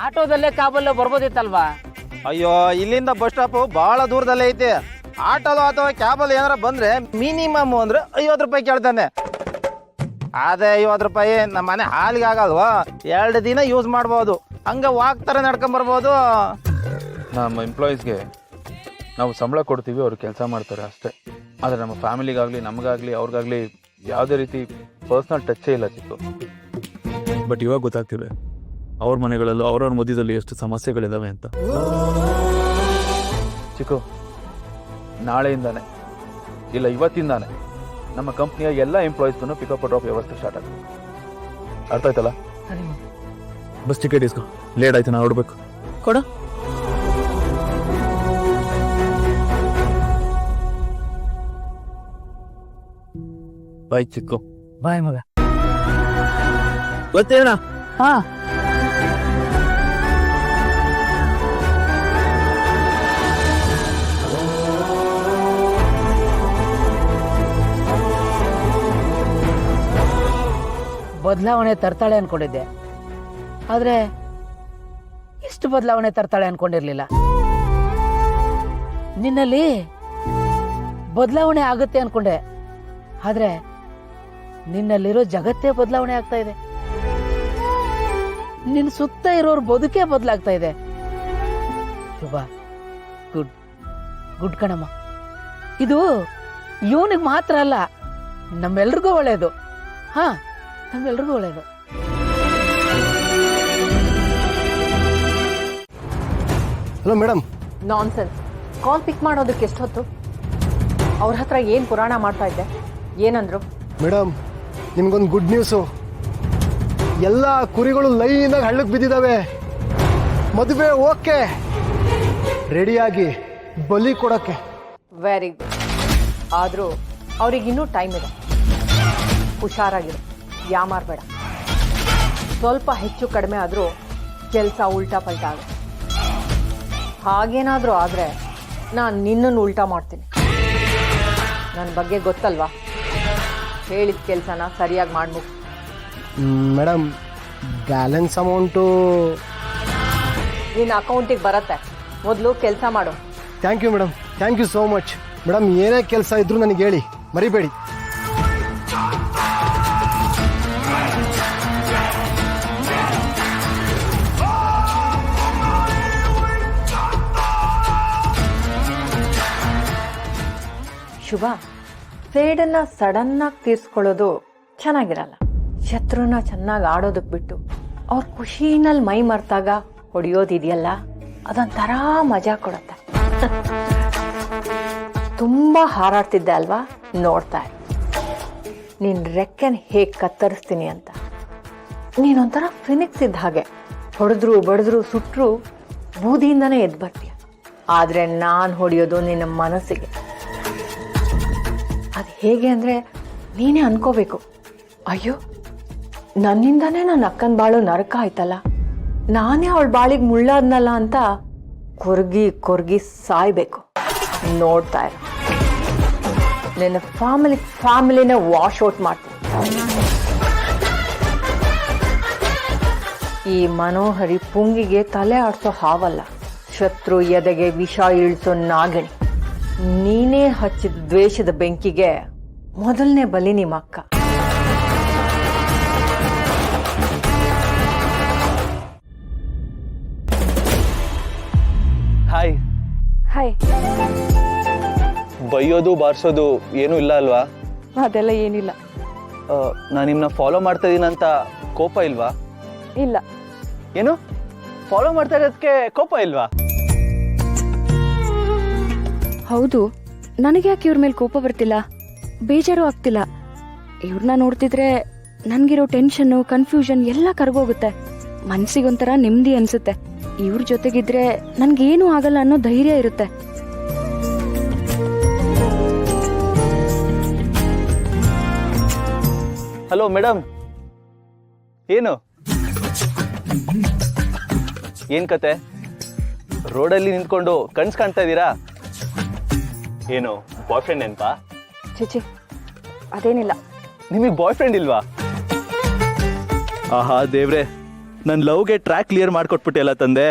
ಆಟೋದಲ್ಲೇ ಕಾಬಲ್ಲೇ ಬರ್ಬೋದಿತ್ತಲ್ವಾ? ಅಯ್ಯೋ, ಇಲ್ಲಿಂದ bus stop ಬಹಳ ದೂರದಲ್ಲೇ ಐತಿ. ಆಟೋಲು ಅಥವಾ ಕ್ಯಾಬಲ್ಲಿ ಏನಾರ ಬಂದ್ರೆ ಮಿನಿಮಮ್ ಅಂದ್ರೆ 50 ರೂಪಾಯಿ ಕೇಳ್ತಾನೆ. ಅದೇ 50 ರೂಪಾಯಿ ನಮ್ಮ ಮನೆ ಹಾಲಿಗೆ ಆಗಲ್ವಾ? 2 ದಿನ ಯೂಸ್ ಮಾಡ್ಬೋದು. ಹಂಗ ವಾಗ್ತಾರೆ ನಡ್ಕೊಂಡ್ ಬರ್ಬೋದು. ನಮ್ಮ ಎಂಪ್ಲಾಯೀಸ್ಗೆ ನಾವು ಸಂಬಳ ಕೊಡ್ತೀವಿ, ಅವ್ರು ಕೆಲಸ ಮಾಡ್ತಾರೆ ಅಷ್ಟೇ. ಆದರೆ ನಮ್ಮ ಫ್ಯಾಮಿಲಿಗಾಗಲಿ ನಮಗಾಗಲಿ ಅವ್ರಿಗಾಗಲಿ ಯಾವುದೇ ರೀತಿ ಪರ್ಸ್ನಲ್ ಟಚ್ಚೇ ಇಲ್ಲ ಚಿಕ್ಕು. ಬಟ್ ಇವಾಗ ಗೊತ್ತಾಗ್ತಿದೆ ಅವ್ರ ಮನೆಗಳಲ್ಲೂ ಅವ್ರವ್ರ ಮಧ್ಯದಲ್ಲಿ ಎಷ್ಟು ಸಮಸ್ಯೆಗಳಿದಾವೆ ಅಂತ. ಚಿಕ್ಕು, ನಾಳೆಯಿಂದಾನೆ ಇಲ್ಲ ಇವತ್ತಿಂದಾನೆ ನಮ್ಮ ಕಂಪ್ನಿಯ ಎಲ್ಲ ಎಂಪ್ಲಾಯೀಸ್ಗೂ ಪಿಕಪ್ ಡ್ರಾಪ್ ವ್ಯವಸ್ಥೆ ಸ್ಟಾರ್ಟ್ ಆಗುತ್ತೆ. ಅರ್ಥ ಆಯ್ತಲ್ಲ? ಬಸ್ ಟಿಕೆಟ್ ಇಸ್ಕೊ, ಲೇಟ್ ಆಯ್ತು, ನಾ ಹೊರಡ್ಬೇಕು. ಕೊಡು. ಬಾಯ್ ಚಿಕ್ಕು. ಬಾಯ್ ಮಗ. ಗೊತ್ತೇನ? ಹಾ, ಬದಲಾವಣೆ ತರ್ತಾಳೆ ಅನ್ಕೊಂಡಿದ್ದೆ, ಆದ್ರೆ ಎಷ್ಟು ಬದಲಾವಣೆ ತರ್ತಾಳೆ ಅನ್ಕೊಂಡಿರ್ಲಿಲ್ಲ. ನಿನ್ನಲ್ಲಿ ಬದಲಾವಣೆ ಆಗುತ್ತೆ ಅನ್ಕೊಂಡೆ, ಆದ್ರೆ ನಿನ್ನಲ್ಲಿರೋ ಜಗತ್ತೇ ಬದಲಾವಣೆ ಆಗ್ತಾ ಇದೆ. ನಿನ್ನ ಸುತ್ತ ಇರೋರ್ ಬದುಕೇ ಬದಲಾಗ್ತಾ ಇದೆ. ಶುಭ, ಗುಡ್ ಗುಡ್ ಕಣಮ್ಮ. ಇದು ಇವನಿಗೆ ಮಾತ್ರ ಅಲ್ಲ, ನಮ್ಮೆಲ್ರಿಗೂ ಒಳ್ಳೇದು. ಹಾ, ನಮ್ಮೆಲ್ರಿಗೂ ಒಳ್ಳೇದು. Hello madam. ನಾನ್ಸೆನ್ಸ್. ಕಾಲ್ ಪಿಕ್ ಮಾಡೋದಕ್ಕೆ ಎಷ್ಟೊತ್ತು? ಅವ್ರ ಹತ್ರ ಏನು ಪುರಾಣ ಮಾಡ್ತಾ ಇದ್ದೆ? ಏನಂದ್ರು? ಮೇಡಮ್, ನಿಮ್ಗೊಂದು ಗುಡ್ ನ್ಯೂಸು. ಎಲ್ಲ ಕುರಿಗಳು ಲೈನಾಗಿ ಹಳ್ಳಕ್ಕೆ ಬಿದ್ದಿದ್ದಾವೆ. ಮದುವೆ ಓಕೆ, ರೆಡಿಯಾಗಿ ಬಲಿ ಕೊಡೋಕ್ಕೆ. Very good. ಆದರೂ ಅವ್ರಿಗಿನ್ನೂ ಟೈಮ್ ಇದೆ. ಹುಷಾರಾಗಿರು, ಯಾಮಾರ್ಬೇಡ. ಸ್ವಲ್ಪ ಹೆಚ್ಚು ಕಡಿಮೆ ಆದರೂ ಕೆಲಸ ಉಲ್ಟಾ ಪಲ್ಟಾ ಆಗುತ್ತೆ. ಹಾಗೇನಾದರೂ ಆದರೆ ನಾನು ನಿನ್ನನ್ನು ಉಲ್ಟಾ ಮಾಡ್ತೀನಿ. ನನ್ನ ಬಗ್ಗೆ ಗೊತ್ತಲ್ವಾ? ಹೇಳಿದ ಕೆಲಸನ ಸರಿಯಾಗಿ ಮಾಡ್ಬೇಕು. ಮೇಡಮ್, ಬ್ಯಾಲೆನ್ಸ್ ಅಮೌಂಟು ನಿನ್ನ ಅಕೌಂಟಿಗೆ ಬರುತ್ತೆ. ಮೊದಲು ಕೆಲಸ ಮಾಡು. Thank you madam, thank you so much. Madam, ಏನೇ ಕೆಲಸ ಇದ್ರೂ ನನಗೆ ಹೇಳಿ, ಮರಿಬೇಡಿ. ಶುಭ, ಫೇಡನ್ನ ಸಡನ್ನಾಗಿ ತೀರ್ಸ್ಕೊಳ್ಳೋದು ಚೆನ್ನಾಗಿರಲ್ಲ. ಶತ್ರುನ ಚೆನ್ನಾಗಿ ಆಡೋದಕ್ಕೆ ಬಿಟ್ಟು ಅವ್ರ ಖುಷಿನಲ್ಲಿ ಮೈ ಮರ್ತಾಗ ಹೊಡೆಯೋದಿದೆಯಲ್ಲ, ಅದೊಂಥರ ಮಜಾ ಕೊಡುತ್ತೆ. ತುಂಬಾ ಹಾರಾಡ್ತಿದ್ದೆ ಅಲ್ವಾ? ನೋಡ್ತಾ ಇರು, ನಿನ್ನ ರೆಕ್ಕೆನ ಹೇಗೆ ಕತ್ತರಿಸ್ತೀನಿ ಅಂತ. ನೀನೊಂಥರ ಫಿನಿಕ್ಸ್ ಇದ್ದ ಹಾಗೆ. ಹೊಡೆದ್ರು ಬಡಿದ್ರು ಸುಟ್ಟರು ಬೂದಿಯಿಂದನೇ ಎದ್ದು ಬರ್ತೀಯ. ಆದರೆ ನಾನು ಹೊಡೆಯೋದು ನಿನ್ನ ಮನಸ್ಸಿಗೆ. ಅದು ಹೇಗೆ ಅಂದರೆ, ನೀನೇ ಅನ್ಕೋಬೇಕು, ಅಯ್ಯೋ ನನ್ನಿಂದಾನೇ ನನ್ನ ಅಕ್ಕನ ಬಾಳು ನರಕ ಆಯ್ತಲ್ಲ, ನಾನೇ ಅವಳ ಬಾಳಿಗೆ ಮುಳ್ಳಾದ್ನಲ್ಲ ಅಂತ ಕೊರ್ಗಿ ಕೊರ್ಗಿ ಸಾಯ್ಬೇಕು. ನೋಡ್ತಾ ಇರು, ನಿನ್ನ ಫ್ಯಾಮಿಲಿನ ವಾಶ್ ಔಟ್ ಮಾಡ್ತೀನಿ. ಈ ಮನೋಹರಿ ಪುಂಗಿಗೆ ತಲೆ ಆಡ್ಸೋ ಹಾವಲ್ಲ, ಶತ್ರು ಎದೆಗೆ ವಿಷ ಇಳಿಸೋ ನಾಗಿಣಿ. ನೀನೇ ಹಚ್ಚಿದ ದ್ವೇಷದ ಬೆಂಕಿಗೆ ಮೊದಲನೇ ಬಲಿ ನಿಮ್ಮ ಅಕ್ಕ. ಹಾಯ್. ಹಾಯ್. ಬೈಯೋದು ಬಾರಿಸೋದು ಏನೂ ಇಲ್ಲ ಅಲ್ವಾ? ಅದೆಲ್ಲ ಏನಿಲ್ಲ. ನಾನು ನಿಮ್ಮನ್ನ ಫಾಲೋ ಮಾಡ್ತಾ ಇದ್ದೀನಂತ ಕೋಪ ಇಲ್ವಾ? ಇಲ್ಲ. ಏನು ಫಾಲೋ ಮಾಡ್ತಾ ಇರೋದಕ್ಕೆ ಕೋಪ ಇಲ್ವಾ? ಹೌದು, ನನಗೆ ಯಾಕೆ ಇವ್ರ ಮೇಲೆ ಕೋಪ ಬರ್ತಿಲ್ಲ, ಬೇಜಾರು ಆಗ್ತಿಲ್ಲ. ಇವ್ರನ್ನ ನೋಡ್ತಿದ್ರೆ ನನಗಿರೋ ಟೆನ್ಷನ್ನು ಕನ್ಫ್ಯೂಷನ್ ಎಲ್ಲ ಕರ್ಗೋಗುತ್ತೆ. ಮನ್ಸಿಗೊಂಥರ ನೆಮ್ಮದಿ ಅನ್ಸುತ್ತೆ. ಇವ್ರ ಜೊತೆಗಿದ್ರೆ ನನ್ಗೇನು ಆಗಲ್ಲ ಅನ್ನೋ ಧೈರ್ಯ ಇರುತ್ತೆ. ಹಲೋ ಮೇಡಮ್, ಏನು ಏನ್ ಕತೆ? ರೋಡಲ್ಲಿ ನಿಂತ್ಕೊಂಡು ಕನ್ಸ್ ಕಾಣ್ತಾ ಇದ್ದೀರಾ? ಏನು ಬಾಯ್ ಫ್ರೆಂಡ್ ನೆನ್ಪಾ? ಚಿಚಿ, ಅದೇನಿಲ್ಲ. ನಿಮಗೆ ಬಾಯ್ ಫ್ರೆಂಡ್ ಇಲ್ವಾ? ಆಹಾ ದೇವ್ರೆ, ನನ್ನ ಲವ್ಗೆ ಟ್ರ್ಯಾಕ್ ಕ್ಲಿಯರ್ ಮಾಡಿಕೊಟ್ಬಿಟ್ಟೆಲ್ಲ ತಂದೆ.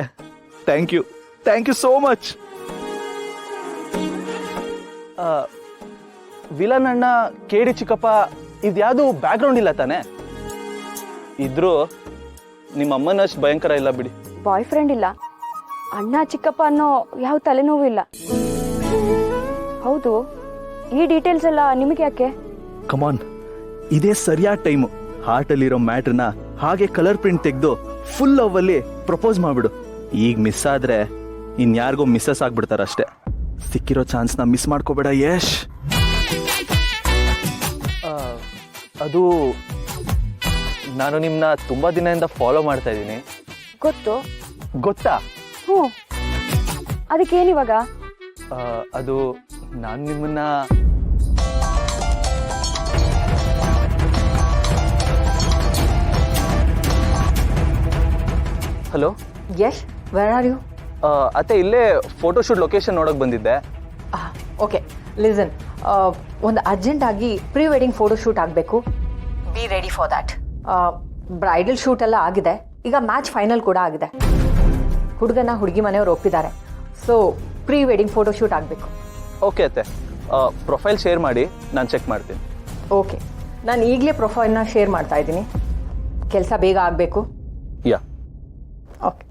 Thank you so much. Villain ಅಣ್ಣ, ಕೇಡಿ ಚಿಕ್ಕಪ್ಪ ಇದ್ಯಾವುದು ಬ್ಯಾಕ್ಗ್ರೌಂಡ್ ಇಲ್ಲ ತಾನೆ? ಇದ್ರೂ ನಿಮ್ಮ ಅಮ್ಮನಷ್ಟು ಭಯಂಕರ ಇಲ್ಲ ಬಿಡಿ. ಬಾಯ್ ಫ್ರೆಂಡ್ ಇಲ್ಲ, ಅಣ್ಣ ಚಿಕ್ಕಪ್ಪ ಅನ್ನೋ ಯಾವ ತಲೆನೋವು ಇಲ್ಲ. ಹೌದು, ಈ ಡೀಟೇಲ್ಸ್ ಎಲ್ಲ ನಿಮಗೆ ಯಾಕೆ? ಕಮಾನ್, ಇದೇ ಸರಿಯಾದ ಟೈಮು. ಹಾರ್ಟಲ್ಲಿರೋ ಮ್ಯಾಟ್ರನ್ನ ಹಾಗೆ ಕಲರ್ ಪ್ರಿಂಟ್ ತೆಗೆದು ಫುಲ್ ಲವ್ ಅಲ್ಲಿ ಪ್ರಪೋಸ್ ಮಾಡ್ಬಿಡು. ಈಗ ಮಿಸ್ ಆದ್ರೆ ಇನ್ಯಾರಿಗೋ ಮಿಸ್ಸಸ್ ಆಗ್ಬಿಡ್ತಾರಷ್ಟೇ. ಸಿಕ್ಕಿರೋ ಚಾನ್ಸ್ನ ಮಿಸ್ ಮಾಡ್ಕೋಬೇಡ ಯಶ್. ಅದು ನಾನು ನಿಮ್ಮನ್ನ ತುಂಬಾ ದಿನದಿಂದ ಫಾಲೋ ಮಾಡ್ತಾ ಇದ್ದೀನಿ. ಗೊತ್ತು. ಗೊತ್ತಾ? ಹ್ಞೂ, ಅದಕ್ಕೇನಿವಾಗ? ಅದು ನಾನು ನಿಮ್ಮನ್ನ hello Yash, where are you? ಅತ್ತೆ, ಇಲ್ಲೇ ಫೋಟೋಶೂಟ್ ಲೊಕೇಶನ್ ನೋಡೋಕೆ ಬಂದಿದ್ದೆ. ಓಕೆ, ಲಿಸನ್, ಒಂದು ಅರ್ಜೆಂಟಾಗಿ ಪ್ರೀ ವೆಡ್ಡಿಂಗ್ ಫೋಟೋ ಶೂಟ್ ಆಗಬೇಕು. Be ready for that. Bridal shoot ಎಲ್ಲ ಆಗಿದೆ, ಈಗ ಮ್ಯಾಚ್ ಫೈನಲ್ ಕೂಡ ಆಗಿದೆ. ಹುಡುಗನ ಹುಡುಗಿ ಮನೆಯವರು ಒಪ್ಪಿದ್ದಾರೆ. So pre wedding photo shoot ಆಗಬೇಕು. ಓಕೆ ಅತ್ತೆ, ಪ್ರೊಫೈಲ್ ಶೇರ್ ಮಾಡಿ, ನಾನು ಚೆಕ್ ಮಾಡ್ತೀನಿ. ಓಕೆ, ನಾನು ಈಗಲೇ ಪ್ರೊಫೈಲ್ನ ಶೇರ್ ಮಾಡ್ತಾ ಇದ್ದೀನಿ. ಕೆಲಸ ಬೇಗ ಆಗಬೇಕು. ಯಾ. ಓಕೆ.